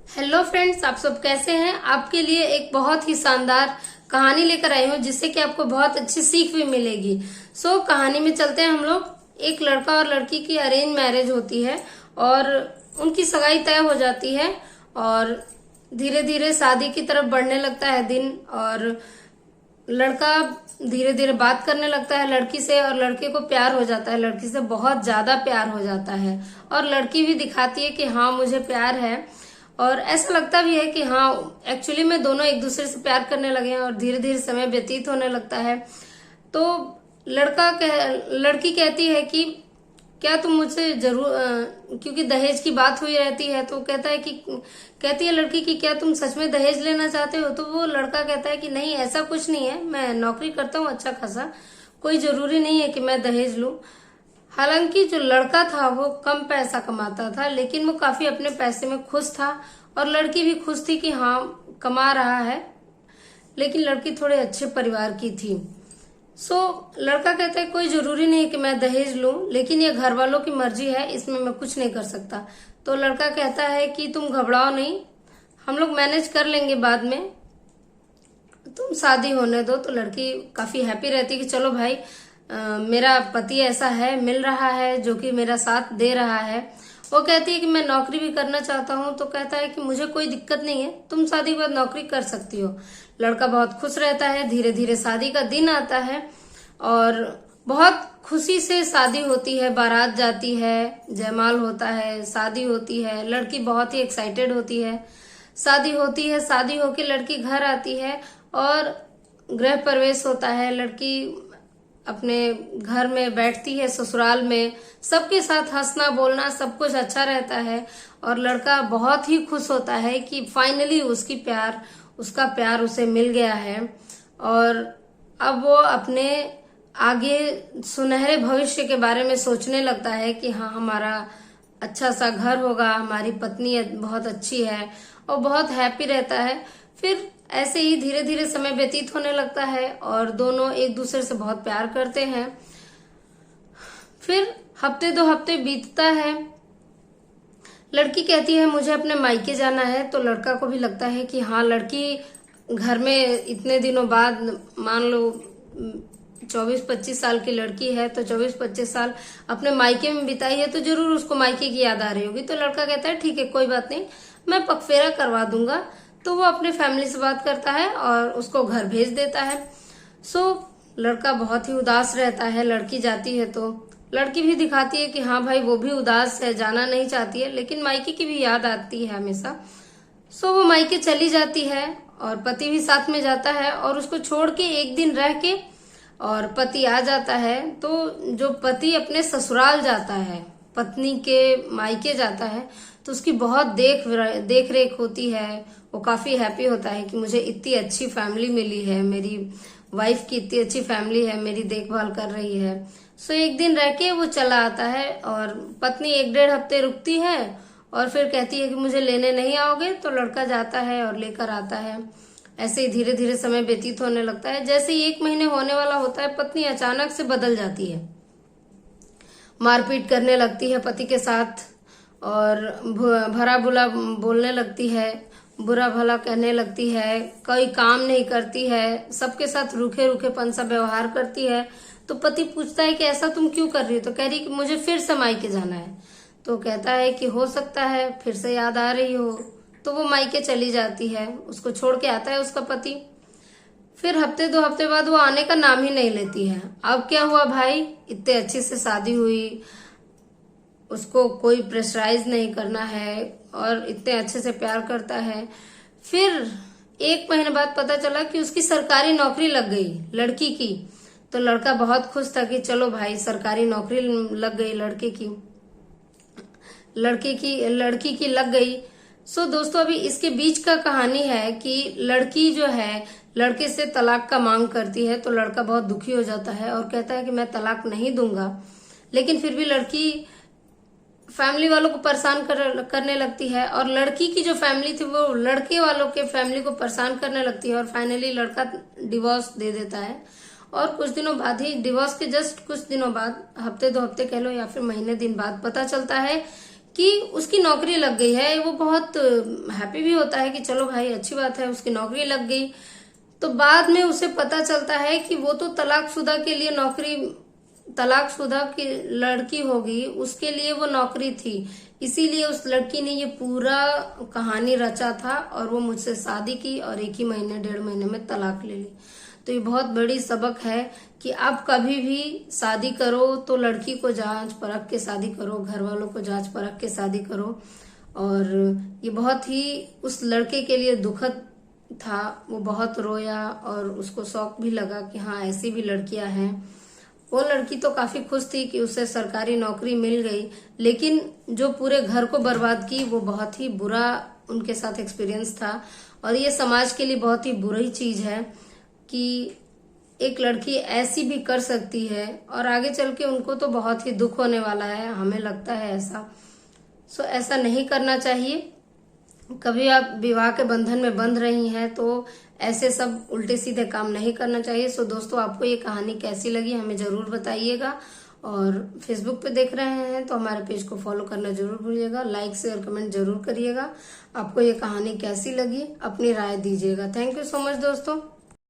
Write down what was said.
Hello friends, आप सब कैसे हैं। आपके लिए एक बहुत ही शानदार कहानी लेकर आई हूँ जिससे कि आपको बहुत अच्छी सीख भी मिलेगी। कहानी में चलते हैं हम लोग। एक लड़का और लड़की की अरेंज मैरिज होती है और उनकी सगाई तय हो जाती है और धीरे धीरे शादी की तरफ बढ़ने लगता है दिन। और लड़का धीरे धीरे बात करने लगता है लड़की से और लड़के को प्यार हो जाता है, लड़की से बहुत ज्यादा प्यार हो जाता है। और लड़की भी दिखाती है कि हाँ मुझे प्यार है और ऐसा लगता भी है कि हाँ एक्चुअली में दोनों एक दूसरे से प्यार करने लगे हैं और धीरे धीरे समय व्यतीत होने लगता है। तो लड़की कहती है कि क्या तुम मुझसे जरूर क्योंकि दहेज की बात हुई रहती है तो कहती है लड़की कि क्या तुम सच में दहेज लेना चाहते हो। तो वो लड़का कहता है कि नहीं ऐसा कुछ नहीं है, मैं नौकरी करता हूँ अच्छा खासा, कोई जरूरी नहीं है कि मैं दहेज लूं। हालांकि जो लड़का था वो कम पैसा कमाता था लेकिन वो काफी अपने पैसे में खुश था और लड़की भी खुश थी कि हाँ कमा रहा है, लेकिन लड़की थोड़े अच्छे परिवार की थी। लड़का कहता है कोई जरूरी नहीं है कि मैं दहेज लूं, लेकिन ये घर वालों की मर्जी है, इसमें मैं कुछ नहीं कर सकता। तो लड़का कहता है कि तुम घबराओ नहीं, हम लोग मैनेज कर लेंगे बाद में, तुम शादी होने दो। तो लड़की काफी हैप्पी रहती है कि चलो भाई मेरा पति ऐसा है मिल रहा है जो कि मेरा साथ दे रहा है। वो कहती है कि मैं नौकरी भी करना चाहता हूँ। तो कहता है कि मुझे कोई दिक्कत नहीं है, तुम शादी के बाद नौकरी कर सकती हो। लड़का बहुत खुश रहता है। धीरे धीरे शादी का दिन आता है और बहुत खुशी से शादी होती है, बारात जाती है, जयमाल होता है, शादी होती है। लड़की बहुत ही एक्साइटेड होती है। शादी होती है, शादी होके लड़की घर आती है और गृह प्रवेश होता है। लड़की अपने घर में बैठती है, ससुराल में सबके साथ हंसना बोलना सब कुछ अच्छा रहता है और लड़का बहुत ही खुश होता है कि फाइनली उसका प्यार उसे मिल गया है। और अब वो अपने आगे सुनहरे भविष्य के बारे में सोचने लगता है कि हाँ हमारा अच्छा सा घर होगा, हमारी पत्नी बहुत अच्छी है और बहुत हैप्पी रहता है। फिर ऐसे ही धीरे धीरे समय व्यतीत होने लगता है और दोनों एक दूसरे से बहुत प्यार करते हैं। फिर हफ्ते 2 हफ्ते बीतता है। लड़की कहती है मुझे अपने मायके जाना है। तो लड़का को भी लगता है कि हाँ लड़की घर में इतने दिनों बाद, मान लो 24-25 साल की लड़की है तो 24-25 साल अपने मायके में बिताई है तो जरूर उसको मायके की याद आ रही होगी। तो लड़का कहता है ठीक है कोई बात नहीं, मैं पगफेरा करवा दूंगा। तो वो अपने फैमिली से बात करता है और उसको घर भेज देता है। लड़का बहुत ही उदास रहता है। लड़की जाती है तो लड़की भी दिखाती है कि हाँ भाई वो भी उदास है, जाना नहीं चाहती है, लेकिन मायके की भी याद आती है हमेशा। वो मायके चली जाती है और पति भी साथ में जाता है और उसको छोड़ के एक दिन रह के और पति आ जाता है। तो जो पति अपने ससुराल जाता है, पत्नी के मायके जाता है, तो उसकी बहुत देख रेख होती है। वो काफी हैप्पी होता है कि मुझे इतनी अच्छी फैमिली मिली है, मेरी वाइफ की इतनी अच्छी फैमिली है, मेरी देखभाल कर रही है। एक दिन रह के वो चला आता है और पत्नी 1-1.5 हफ्ते रुकती है और फिर कहती है कि मुझे लेने नहीं आओगे। तो लड़का जाता है और लेकर आता है। ऐसे ही धीरे धीरे समय व्यतीत होने लगता है। जैसे ही 1 महीने होने वाला होता है, पत्नी अचानक से बदल जाती है, मारपीट करने लगती है पति के साथ और भरा बुरा बोलने लगती है, बुरा भला कहने लगती है, कोई काम नहीं करती है, सबके साथ रूखे रूखेपन सा व्यवहार करती है। तो पति पूछता है कि ऐसा तुम क्यों कर रही हो। तो कह रही कि मुझे फिर से मायके जाना है। तो कहता है कि हो सकता है फिर से याद आ रही हो। तो वो मायके चली जाती है, उसको छोड़ के आता है उसका पति। फिर हफ्ते 2 हफ्ते बाद वो आने का नाम ही नहीं लेती है। अब क्या हुआ भाई, इतने अच्छे से शादी हुई, उसको कोई प्रेशराइज नहीं करना है और इतने अच्छे से प्यार करता है। फिर 1 महीने बाद पता चला कि उसकी सरकारी नौकरी लग गई लड़की की। तो लड़का बहुत खुश था कि चलो भाई सरकारी नौकरी लग गई लड़की की लग गई। दोस्तों अभी इसके बीच का कहानी है कि लड़की जो है लड़के से तलाक का मांग करती है। तो लड़का बहुत दुखी हो जाता है और कहता है कि मैं तलाक नहीं दूंगा, लेकिन फिर भी लड़की फैमिली वालों को परेशान करने लगती है और लड़की की जो फैमिली थी वो लड़के वालों के फैमिली को परेशान करने लगती है और फाइनली लड़का डिवोर्स दे देता है। और कुछ दिनों बाद ही, डिवोर्स के जस्ट कुछ दिनों बाद, हफ्ते 2 हफ्ते कह लो या फिर महीने दिन बाद, पता चलता है कि उसकी नौकरी लग गई है। वो बहुत हैप्पी भी होता है कि चलो भाई अच्छी बात है, उसकी नौकरी लग गई। तो बाद में उसे पता चलता है कि वो तो तलाकशुदा के लिए नौकरी, तलाकशुदा की लड़की होगी, उसके लिए वो नौकरी थी, इसीलिए उस लड़की ने ये पूरा कहानी रचा था और वो मुझसे शादी की और 1 ही महीने 1.5 महीने में तलाक ले ली। तो ये बहुत बड़ी सबक है कि आप कभी भी शादी करो तो लड़की को जांच परख के शादी करो, घर वालों को जांच परख के शादी करो। और ये बहुत ही उस लड़के के लिए दुखद था, वो बहुत रोया और उसको शौक भी लगा कि हाँ ऐसी भी लड़कियां हैं। वो लड़की तो काफी खुश थी कि उसे सरकारी नौकरी मिल गई, लेकिन जो पूरे घर को बर्बाद की वो बहुत ही बुरा उनके साथ एक्सपीरियंस था। और ये समाज के लिए बहुत ही बुरी चीज है कि एक लड़की ऐसी भी कर सकती है और आगे चल के उनको तो बहुत ही दुख होने वाला है, हमें लगता है ऐसा। सो ऐसा नहीं करना चाहिए। कभी आप विवाह के बंधन में बंध रही हैं तो ऐसे सब उल्टे सीधे काम नहीं करना चाहिए। सो दोस्तों, आपको ये कहानी कैसी लगी हमें जरूर बताइएगा। और फेसबुक पे देख रहे हैं तो हमारे पेज को फॉलो करना जरूर भूलिएगा, लाइक शेयर कमेंट जरूर करिएगा। आपको ये कहानी कैसी लगी अपनी राय दीजिएगा। थैंक यू सो मच दोस्तों।